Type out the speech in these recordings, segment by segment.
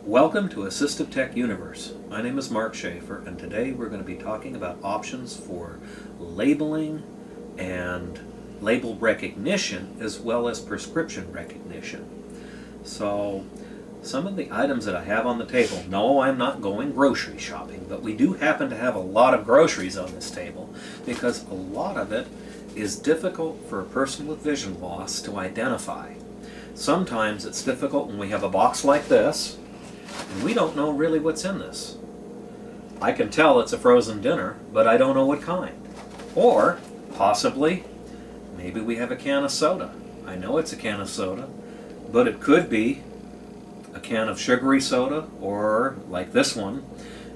Welcome to Assistive Tech Universe. My name is Mark Schaefer, and today we're going to be talking about options for labeling and label recognition as well as prescription recognition. So, some of the items that I have on the table, no, I'm not going grocery shopping, but we do happen to have a lot of groceries on this table because a lot of it is difficult for a person with vision loss to identify. Sometimes it's difficult when we have a box like this and we don't know really what's in this. I can tell it's a frozen dinner, but I don't know what kind. Or, possibly, maybe we have a can of soda. I know it's a can of soda, but it could be a can of sugary soda, or, like this one,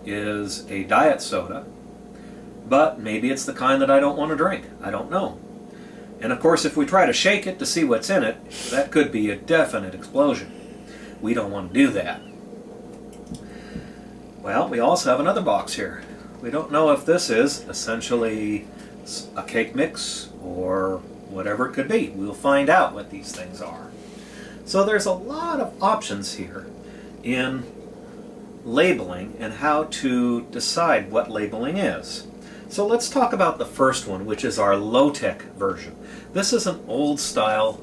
is a diet soda. But maybe it's the kind that I don't want to drink. I don't know. And of course, if we try to shake it to see what's in it, that could be a definite explosion. We don't want to do that. Well, we also have another box here. We don't know if this is essentially a cake mix or whatever it could be. We'll find out what these things are. So there's a lot of options here in labeling and how to decide what labeling is. So let's talk about the first one, which is our low-tech version. This is an old-style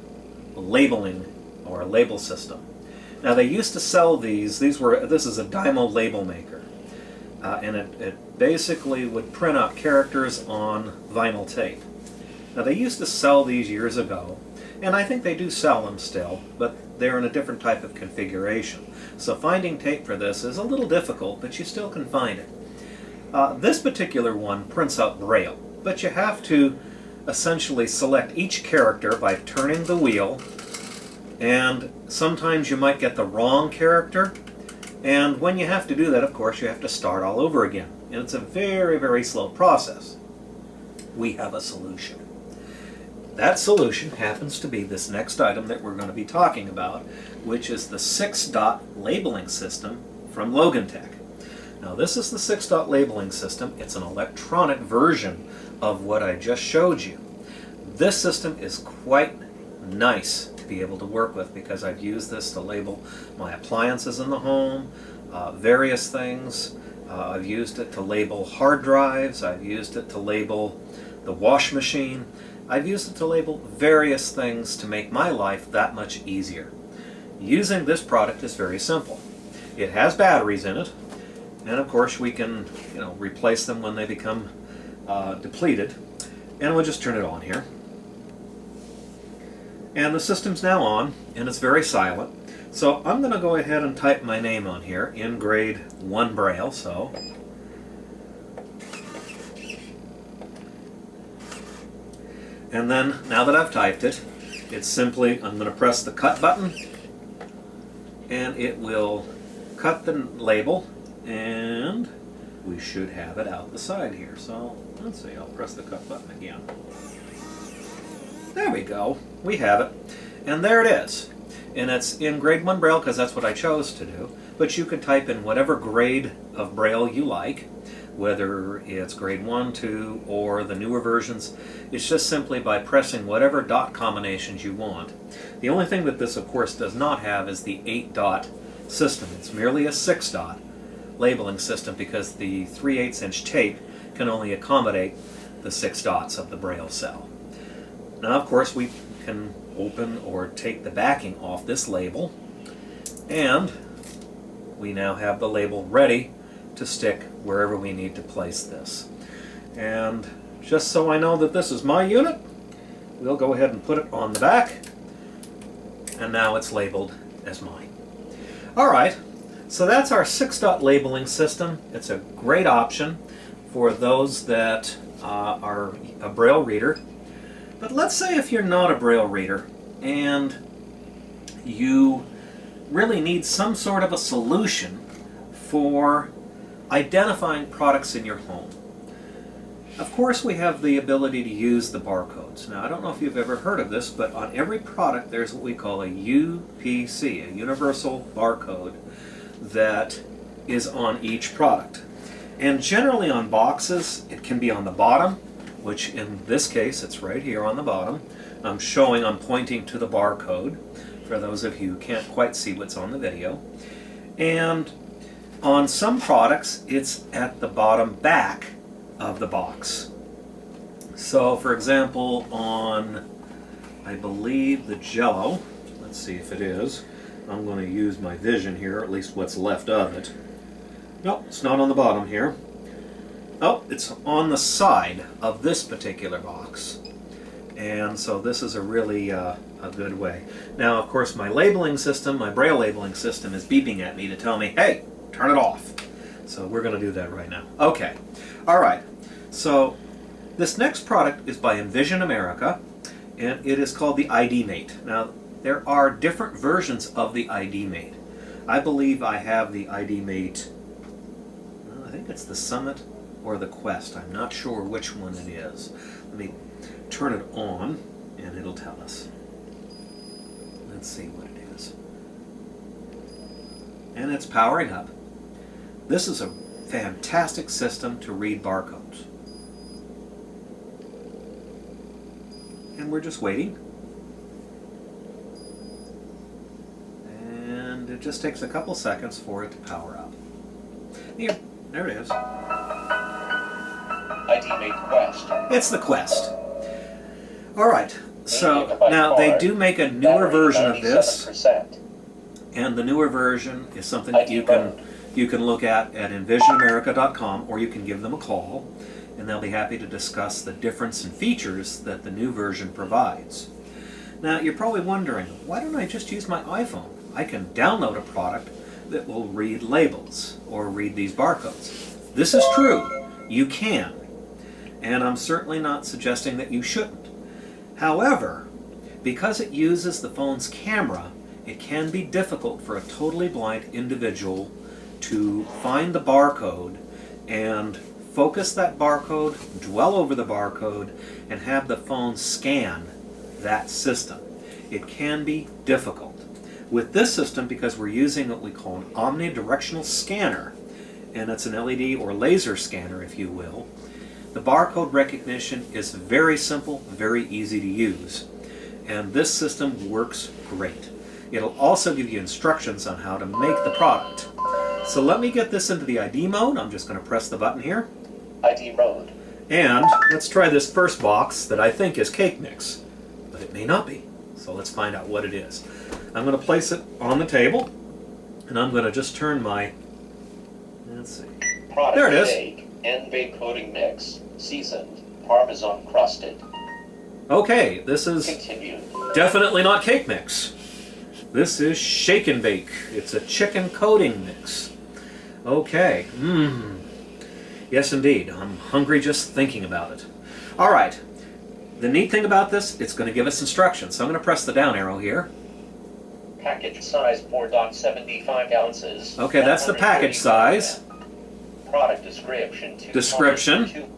labeling or label system. Now they used to sell these. This is a Dymo label maker, and it basically would print out characters on vinyl tape. Now they used to sell these years ago, and I think they do sell them still, but they're in a different type of configuration. So finding tape for this is a little difficult, but you still can find it. This particular one prints out Braille, but you have to essentially select each character by turning the wheel, and sometimes you might get the wrong character, and when you have to do that, of course, you have to start all over again. And it's a very, very slow process. We have a solution. That solution happens to be this next item that we're going to be talking about, which is the 6-dot labeling system from Logitech. Now this is the 6-dot labeling system. It's an electronic version of what I just showed you. This system is quite nice to be able to work with because I've used this to label my appliances in the home, various things. I've used it to label hard drives. I've used it to label the wash machine. I've used it to label various things to make my life that much easier. Using this product is very simple. It has batteries in it, and of course we can replace them when they become depleted. And we'll just turn it on here. And the system's now on, and it's very silent. So I'm going to go ahead and type my name on here in grade 1 Braille. So and then, now that I've typed it, it's simply, I'm going to press the cut button, and it will cut the label, and we should have it out the side here. So let's see, I'll press the cut button again. There we go. We have it. And there it is. And it's in grade 1 Braille because that's what I chose to do. But you can type in whatever grade of Braille you like, whether it's grade 1, 2, or the newer versions. It's just simply by pressing whatever dot combinations you want. The only thing that this, of course, does not have is the 8-dot system. It's merely a 6-dot labeling system because the 3/8" tape can only accommodate the 6 dots of the Braille cell. Now, of course, we can open or take the backing off this label, and we now have the label ready to stick wherever we need to place this. And just so I know that this is my unit, we'll go ahead and put it on the back, and now it's labeled as mine. Alright, so that's our 6-dot labeling system. It's a great option for those that are a Braille reader. But let's say if you're not a Braille reader and you really need some sort of a solution for identifying products in your home. Of course, we have the ability to use the barcodes. Now, I don't know if you've ever heard of this, but on every product there's what we call a UPC, a universal barcode, that is on each product. And generally on boxes, it can be on the bottom, which in this case, it's right here on the bottom. I'm pointing to the barcode for those of you who can't quite see what's on the video. And on some products, it's at the bottom back of the box. So, for example, on, I believe, the Jell-O, let's see if it is. I'm going to use my vision here, at least what's left of it. Nope, it's not on the bottom here. Oh, it's on the side of this particular box. And so this is a really a good way. Now, of course, my labeling system, my Braille labeling system, is beeping at me to tell me, hey, turn it off. So we're going to do that right now. Okay. All right. So this next product is by Envision America, and it is called the ID Mate. Now, there are different versions of the ID Mate. I believe I have the ID Mate, I think it's the Summit or the Quest. I'm not sure which one it is. Let me turn it on and it'll tell us. Let's see what it is. And it's powering up. This is a fantastic system to read barcodes. And we're just waiting. And it just takes a couple seconds for it to power up. Here, there it is. ID Mate Quest. It's the Quest. Alright, so now they do make a newer version of this. And the newer version is something that you can look at envisionamerica.com, or you can give them a call and they'll be happy to discuss the difference in features that the new version provides. Now you're probably wondering, why don't I just use my iPhone? I can download a product that will read labels or read these barcodes. This is true. You can. And I'm certainly not suggesting that you shouldn't. However, because it uses the phone's camera, it can be difficult for a totally blind individual to find the barcode and focus that barcode, dwell over the barcode, and have the phone scan that system. It can be difficult. With this system, because we're using what we call an omnidirectional scanner, and it's an LED or laser scanner, if you will, the barcode recognition is very simple, very easy to use. And this system works great. It'll also give you instructions on how to make the product. So let me get this into the ID mode. I'm just going to press the button here. ID mode. And let's try this first box that I think is cake mix, but it may not be. So let's find out what it is. I'm going to place it on the table, and I'm going to just turn my, let's see. Product there it is. Bake, N-Bake coating mix, seasoned, Parmesan crusted. Okay, this is Continue. definitely not cake mix. This is shake and bake. It's a chicken coating mix. Okay. Yes, indeed. I'm hungry just thinking about it. All right. The neat thing about this, it's going to give us instructions. So I'm going to press the down arrow here. Package size 4.75 ounces. Okay, that's the package size. Product description. Description.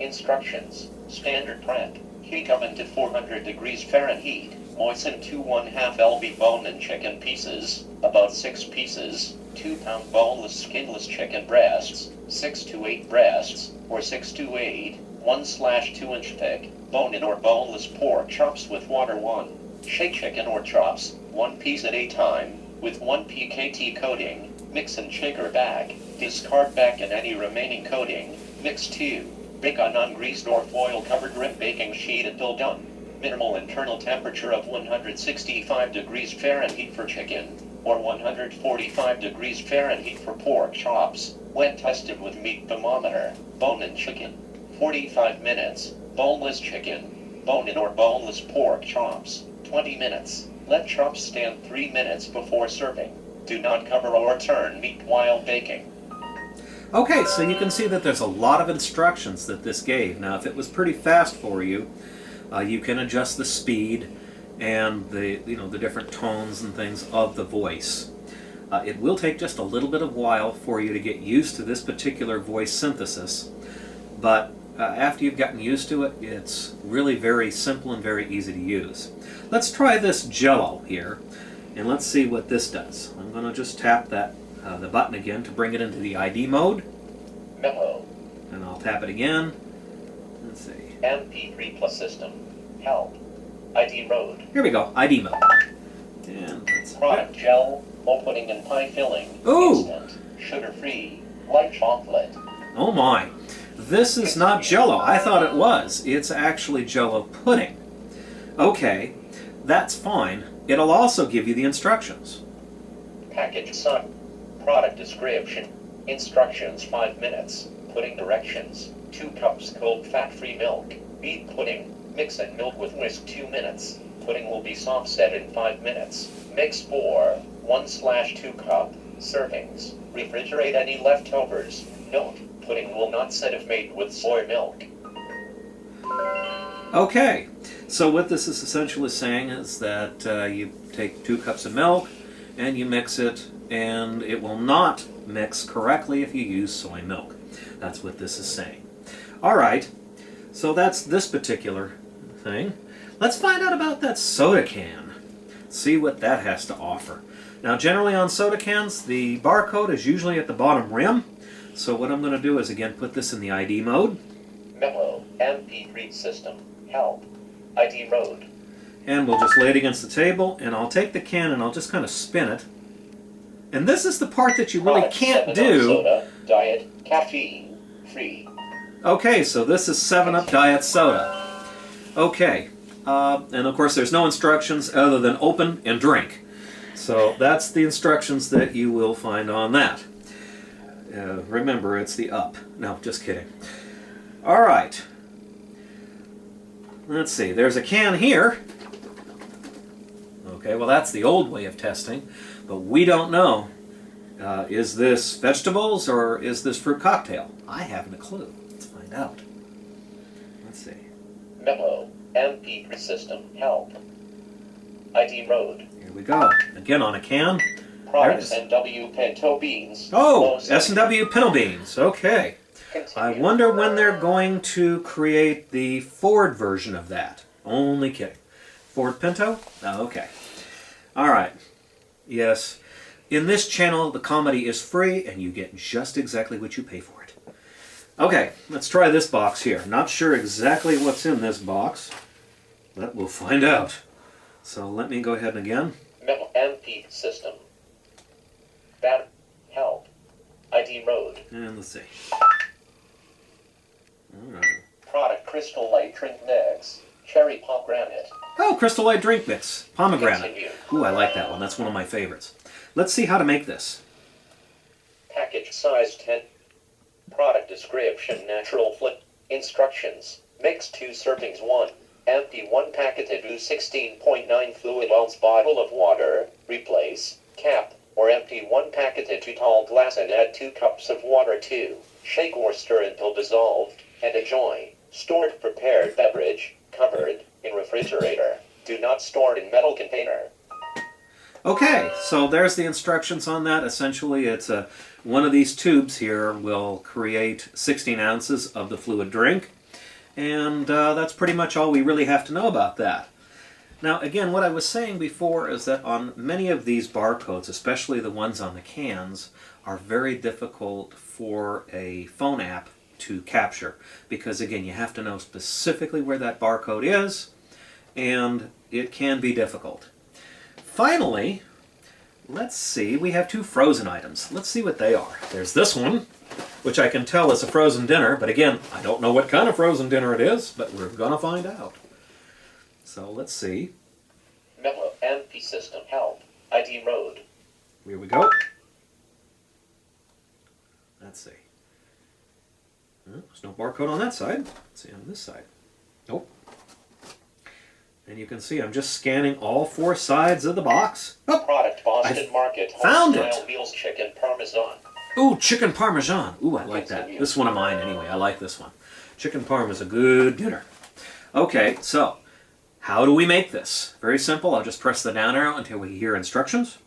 Instructions. Standard prep. Heat oven to 400 degrees Fahrenheit. Moisten to 1/2 lb bone-in chicken pieces, about 6 pieces, 2-pound boneless skinless chicken breasts, 6 to 8 breasts, or 6 to 8, 1/2 inch thick, bone-in or boneless pork chops with water 1. Shake chicken or chops, 1 piece at a time, with 1 PKT coating, mix and shaker bag, discard back and any remaining coating, mix 2, bake on ungreased or foil-covered rim baking sheet until done. Minimal internal temperature of 165 degrees Fahrenheit for chicken, or 145 degrees Fahrenheit for pork chops, when tested with meat thermometer. Bone-in chicken, 45 minutes. Boneless chicken, bone-in or boneless pork chops, 20 minutes. Let chops stand 3 minutes before serving. Do not cover or turn meat while baking. Okay, so you can see that there's a lot of instructions that this gave. Now, if it was pretty fast for you, you can adjust the speed and the different tones and things of the voice. It will take just a little bit of while for you to get used to this particular voice synthesis, but after you've gotten used to it, it's really very simple and very easy to use. Let's try this Jell-O here, and let's see what this does. I'm going to just tap that the button again to bring it into the ID mode. Memo. And I'll tap it again. Let's see. MP3 plus system. Help. ID mode. Here we go. ID mode. And let's Product gel. Opening and pie filling. Ooh. Instant. Sugar-free. White chocolate. Oh my. This is not Jell-O. I thought it was. It's actually Jell-O pudding. Okay, that's fine. It'll also give you the instructions. Package son. Product description. Instructions 5 minutes. Pudding directions. 2 cups cold fat-free milk. Beet pudding. Mix and milk with whisk 2 minutes. Pudding will be soft set in 5 minutes. Mix for 1/2 cup servings. Refrigerate any leftovers. Note, pudding will not set if made with soy milk. Okay, so what this is essentially saying is that you take 2 cups of milk and you mix it, and it will not mix correctly if you use soy milk. That's what this is saying. All right, so that's this particular thing. Let's find out about that soda can. See what that has to offer. Now, generally on soda cans, the barcode is usually at the bottom rim. So what I'm going to do is, again, put this in the ID mode. Memo, MP3 system, help, ID mode. And we'll just lay it against the table, and I'll take the can and I'll just kind of spin it. And this is the part that you really Product can't 7-Up do. Soda, diet, caffeine, free. Okay, so this is 7-Up Diet Soda. Okay, and of course there's no instructions other than open and drink. So that's the instructions that you will find on that. Remember, it's the up. No, just kidding. All right. Let's see. There's a can here. Okay, well that's the old way of testing, but we don't know. Is this vegetables or is this fruit cocktail? I haven't a clue. Let's find out. Let's see. Memo, MP3 system, help, ID mode. Here we go. Again on a can. Products There it NW Pinto beans. Oh, Low S&W Pinto Beans. Okay. Continue. I wonder when they're going to create the Ford version of that. Only kidding. Ford Pinto? Oh, okay. All right. Yes. In this channel, the comedy is free, and you get just exactly what you pay for it. Okay, let's try this box here. Not sure exactly what's in this box, but we'll find out. So let me go ahead and again. Memo, MP system. Bat, help, ID mode. And let's see. All right. Product Crystal Light Drink Mix, cherry pomegranate. Oh, Crystal Light Drink Mix. Pomegranate. Continue. Ooh, I like that one. That's one of my favorites. Let's see how to make this. Package size 10. Product description natural flip. Instructions. Mix 2 servings 1. Empty 1 packeted 16.9 fluid ounce bottle of water. Replace. Cap. Or empty 1 packeted 2 tall glass and add 2 cups of water 2. Shake or stir until dissolved. And enjoy. Stored prepared beverage. Covered. In refrigerator. Do not store in metal container. Okay, so there's the instructions on that. Essentially, it's one of these tubes here will create 16 ounces of the fluid drink. And that's pretty much all we really have to know about that. Now, again, what I was saying before is that on many of these barcodes, especially the ones on the cans, are very difficult for a phone app to capture. Because, again, you have to know specifically where that barcode is, and it can be difficult. Finally, let's see, we have 2 frozen items. Let's see what they are. There's this one, which I can tell is a frozen dinner, but again, I don't know what kind of frozen dinner it is, but we're going to find out. So let's see. Memo, MP system, help, ID mode. Here we go. Let's see. There's no barcode on that side. Let's see on this side. Nope. And you can see I'm just scanning all 4 sides of the box. Oh, Product Boston Market. found Wholesale it. Meals chicken parmesan. ooh, chicken parmesan. Ooh, I like that. This is one of mine anyway. I like this one. Chicken parm is a good dinner. Okay, so how do we make this? Very simple. I'll just press the down arrow until we hear instructions.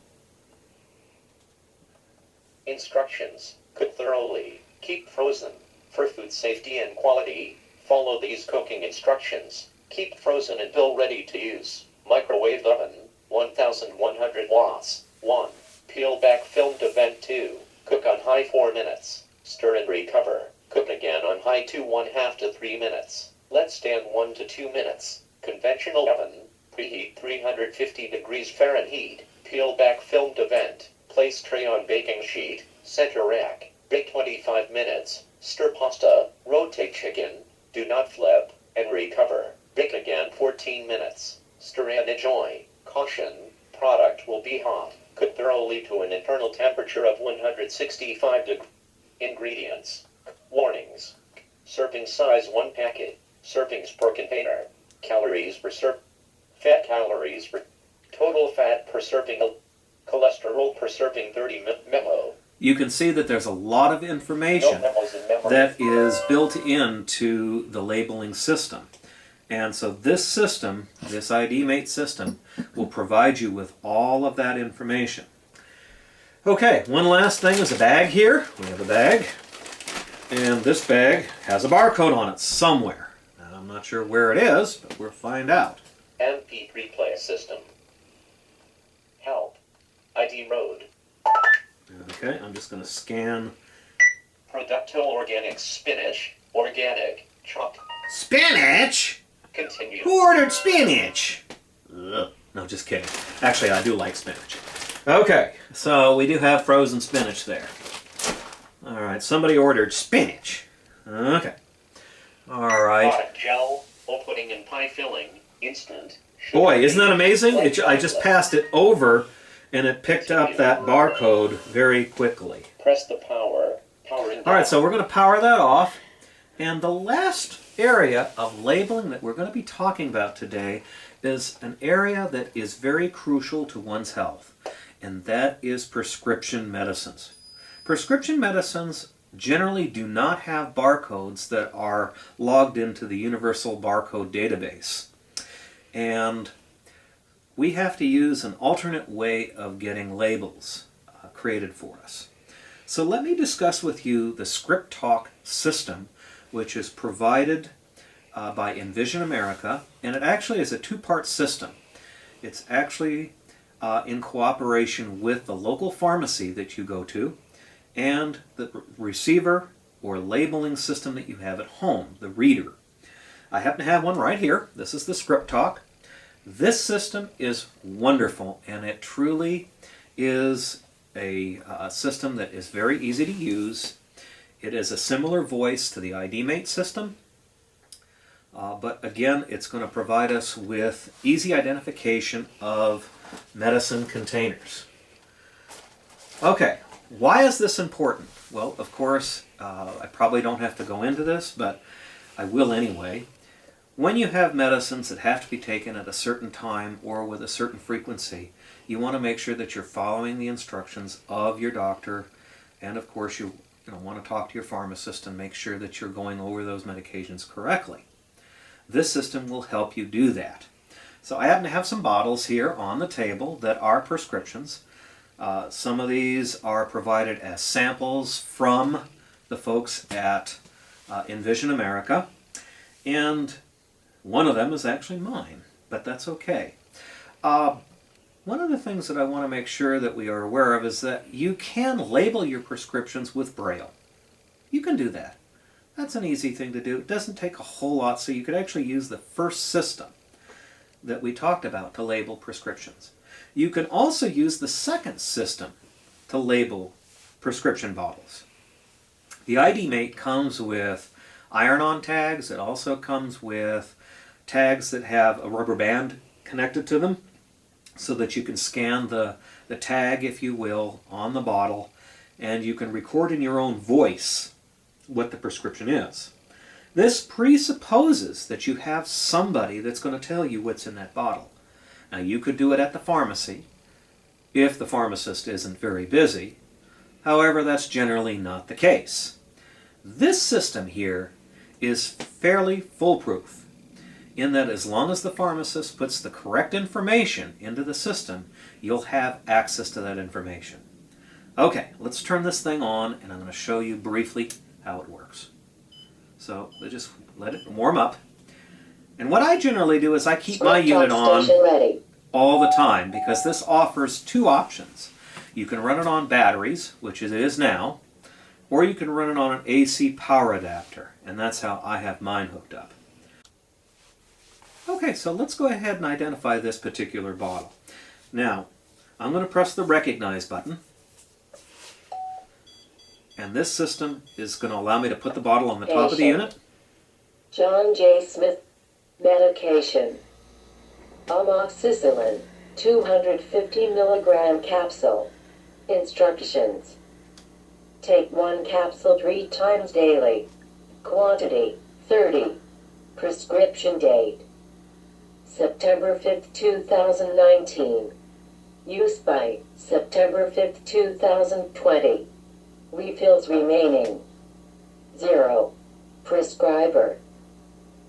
Instructions. Cook thoroughly. Keep frozen. For food safety and quality, follow these cooking instructions. Keep frozen until ready to use. Microwave oven, 1100 watts. 1. Peel back film to vent 2. Cook on high 4 minutes. Stir and recover. Cook again on high 2½ to 3 minutes. Let stand 1 to 2 minutes. Conventional oven. Preheat 350 degrees Fahrenheit. Peel back filmed event. Place tray on baking sheet. Set your rack. Bake 25 minutes. Stir pasta. Rotate chicken. Do not flip. And recover. Bake again 14 minutes. Stir and enjoy. Caution. Product will be hot. Cook thoroughly to an internal temperature of 165 degrees. Ingredients. Warnings. Serving size 1 packet. Servings per container. Calories per serve. Fat calories per. Total fat per serving. Cholesterol per serving 30 memo. You can see that there's a lot of information that is built into the labeling system. And so this system, this ID-Mate system, will provide you with all of that information. Okay, one last thing is a bag here. We have a bag. And this bag has a barcode on it somewhere. Now, I'm not sure where it is, but we'll find out. MP3 player system. Help. ID mode. Okay, I'm just going to scan. Producto organic spinach. Organic. Chopped. Spinach? Continue. Who ordered spinach? Ugh. No, just kidding. Actually, I do like spinach. Okay, so we do have frozen spinach there. All right, somebody ordered spinach. Okay. All right. Product gel. Opening and pie filling. Instant. Boy, isn't that amazing? I just passed it over, and it picked up that barcode very quickly. Press the power. Powering down. All right, so we're going to power that off. And the last area of labeling that we're going to be talking about today is an area that is very crucial to one's health, and that is prescription medicines. Prescription medicines generally do not have barcodes that are logged into the Universal Barcode Database. And we have to use an alternate way of getting labels created for us. So let me discuss with you the ScriptTalk system, which is provided by Envision America, and it actually is a two-part system. It's actually in cooperation with the local pharmacy that you go to and the receiver or labeling system that you have at home, the reader. I happen to have one right here. This is the ScriptTalk. This system is wonderful, and it truly is a system that is very easy to use. It is a similar voice to the ID-Mate system, but again, it's going to provide us with easy identification of medicine containers. Okay, why is this important? Well, of course, I probably don't have to go into this, but I will anyway. When you have medicines that have to be taken at a certain time or with a certain frequency, you want to make sure that you're following the instructions of your doctor, and of course you want to talk to your pharmacist and make sure that you're going over those medications correctly. This system will help you do that. So I happen to have some bottles here on the table that are prescriptions. Some of these are provided as samples from the folks at Envision America, and one of them is actually mine, but that's okay. One of the things that I want to make sure that we are aware of is that you can label your prescriptions with Braille. You can do that. That's an easy thing to do. It doesn't take a whole lot, so you could actually use the first system that we talked about to label prescriptions. You can also use the second system to label prescription bottles. The ID-Mate comes with iron-on tags. It also comes with tags that have a rubber band connected to them so that you can scan the tag, if you will, on the bottle, and you can record in your own voice what the prescription is. This presupposes that you have somebody that's going to tell you what's in that bottle. Now, you could do it at the pharmacy if the pharmacist isn't very busy. However, that's generally not the case. This system here is fairly foolproof in that as long as the pharmacist puts the correct information into the system, you'll have access to that information. Okay, let's turn this thing on, and I'm going to show you briefly how it works. So just let it warm up. And what I generally do is I keep my unit on all the time because this offers two options. You can run it on batteries, which it is now, or you can run it on an AC power adapter, and that's how I have mine hooked up. Okay, so let's go ahead and identify this particular bottle. Now, I'm going to press the recognize button. And this system is going to allow me to put the bottle on the top of the unit. John J. Smith. Medication. Amoxicillin. 250 milligram capsule. Instructions. Take 1 capsule 3 times daily. Quantity, 30. Prescription date, September 5th, 2019. Use by September 5th, 2020. Refills remaining. 0. Prescriber,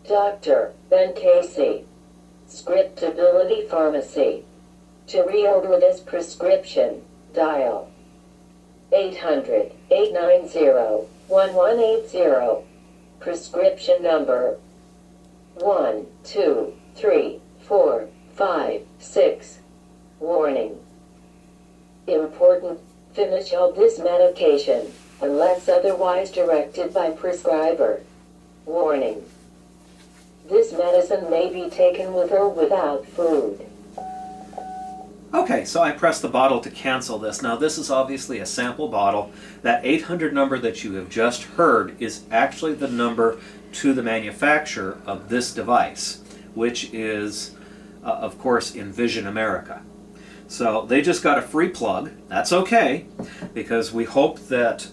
Dr. Ben Casey. Scriptability Pharmacy. To reorder this prescription, dial 800-890-1180. Prescription number 1, 2, 3, 4, 5, 6. Warning. Important. Finish all this medication, unless otherwise directed by prescriber. Warning. This medicine may be taken with or without food. Okay, so I press the bottle to cancel this. Now this is obviously a sample bottle. That 800 number that you have just heard is actually the number to the manufacturer of this device, which is, of course, Envision America. So they just got a free plug. That's okay, because we hope that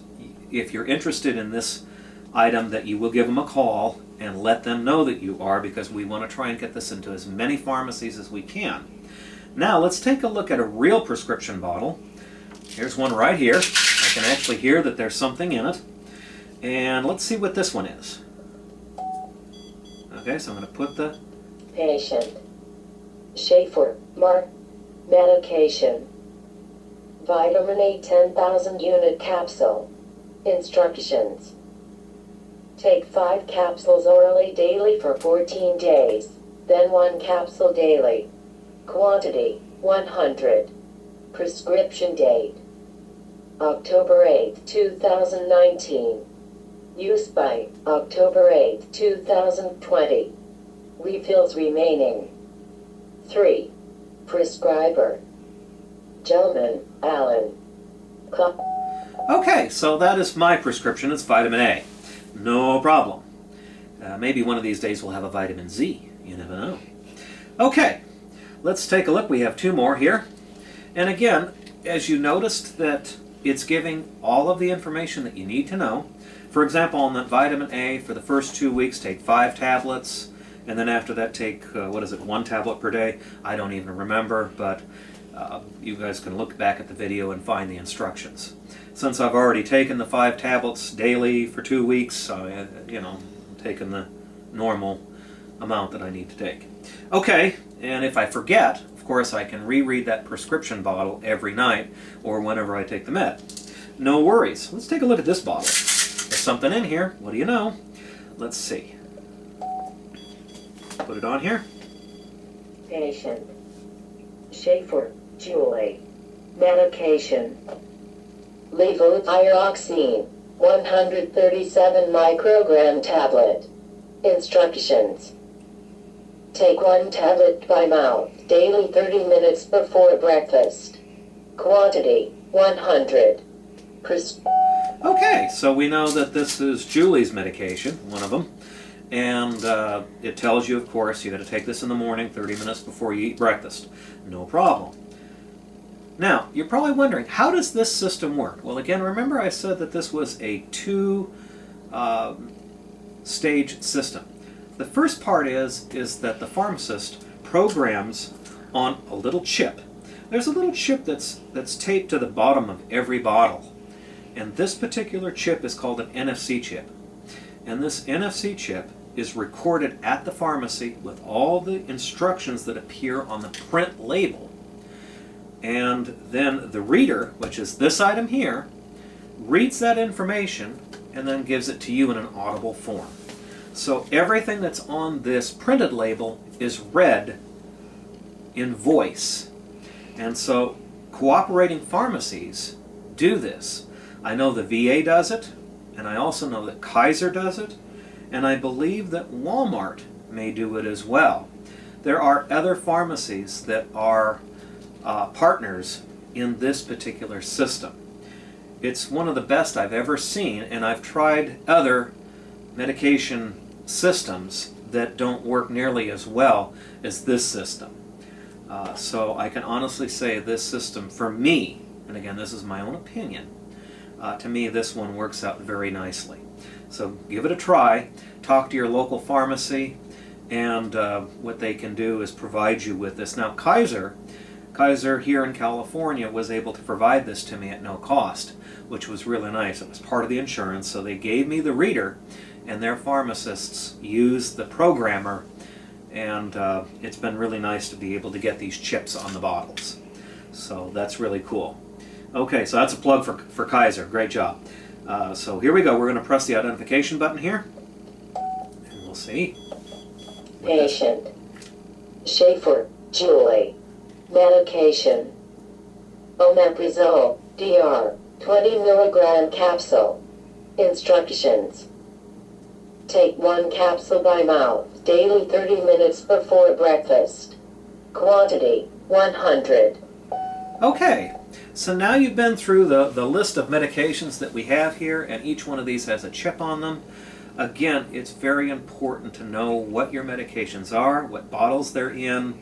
if you're interested in this item that you will give them a call and let them know that you are, because we want to try and get this into as many pharmacies as we can. Now let's take a look at a real prescription bottle. Here's one right here. I can actually hear that there's something in it. And let's see what this one is. Okay, so I'm going to put the... Patient. Schaefer, Mark. Medication. Vitamin A 10,000 unit capsule. Instructions. Take 5 capsules orally daily for 14 days, then 1 capsule daily. Quantity, 100. Prescription date, October 8, 2019. Use by October 8, 2020. Refills remaining. 3. Prescriber, Gelman, Allen. Okay, so that is my prescription. It's vitamin A. No problem. Maybe one of these days we'll have a vitamin Z. You never know. Okay, let's take a look. We have 2 more here. And again, as you noticed that it's giving all of the information that you need to know. For example, on that vitamin A, for the first 2 weeks, take 5 tablets. And then after that, take, 1 tablet per day? I don't even remember, but you guys can look back at the video and find the instructions. Since I've already taken the 5 tablets daily for 2 weeks, taken the normal amount that I need to take. Okay, and if I forget, of course, I can reread that prescription bottle every night or whenever I take the med. No worries. Let's take a look at this bottle. There's something in here. What do you know? Let's see. Put it on here. Patient. Schaefer, Julie. Medication. Levothyroxine, 137 microgram tablet. Instructions. Take 1 tablet by mouth daily 30 minutes before breakfast. Quantity, 100. Okay, so we know that this is Julie's medication, one of them. And it tells you, of course, you got to take this in the morning, 30 minutes before you eat breakfast. No problem. Now, you're probably wondering, how does this system work? Well, again, remember I said that this was a 2-stage system. The first part is that the pharmacist programs on a little chip. There's a little chip that's taped to the bottom of every bottle. And this particular chip is called an NFC chip. And this NFC chip is recorded at the pharmacy with all the instructions that appear on the print label. And then the reader, which is this item here, reads that information and then gives it to you in an audible form. So everything that's on this printed label is read in voice. And so cooperating pharmacies do this. I know the VA does it, and I also know that Kaiser does it, and I believe that Walmart may do it as well. There are other pharmacies that are partners in this particular system. It's one of the best I've ever seen, and I've tried other medication systems that don't work nearly as well as this system. So I can honestly say this system, for me, and again this is my own opinion, to me this one works out very nicely. So give it a try, talk to your local pharmacy, and what they can do is provide you with this. Now Kaiser here in California was able to provide this to me at no cost, which was really nice. It was part of the insurance, so they gave me the reader, and their pharmacists used the programmer, and it's been really nice to be able to get these chips on the bottles. So that's really cool. Okay, so that's a plug for Kaiser. Great job. So here we go. We're going to press the identification button here, and we'll see. Patient. Schaefer, Julie. Medication. Omeprazole, DR. 20 milligram capsule. Instructions. Take 1 capsule by mouth, daily 30 minutes before breakfast. Quantity, 100. Okay, so now you've been through the list of medications that we have here, and each one of these has a chip on them. Again, it's very important to know what your medications are, what bottles they're in,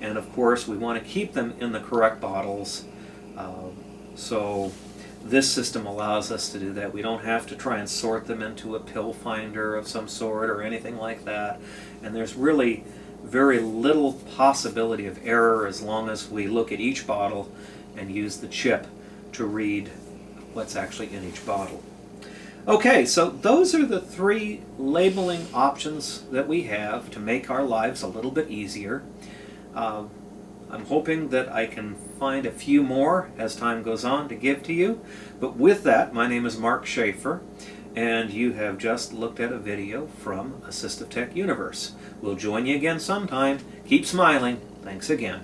and of course we want to keep them in the correct bottles. So this system allows us to do that. We don't have to try and sort them into a pill finder of some sort or anything like that. And there's really very little possibility of error as long as we look at each bottle and use the chip to read what's actually in each bottle. Okay, so those are the 3 labeling options that we have to make our lives a little bit easier. I'm hoping that I can find a few more as time goes on to give to you. But with that, my name is Mark Schaefer, and you have just looked at a video from Assistive Tech Universe. We'll join you again sometime. Keep smiling. Thanks again.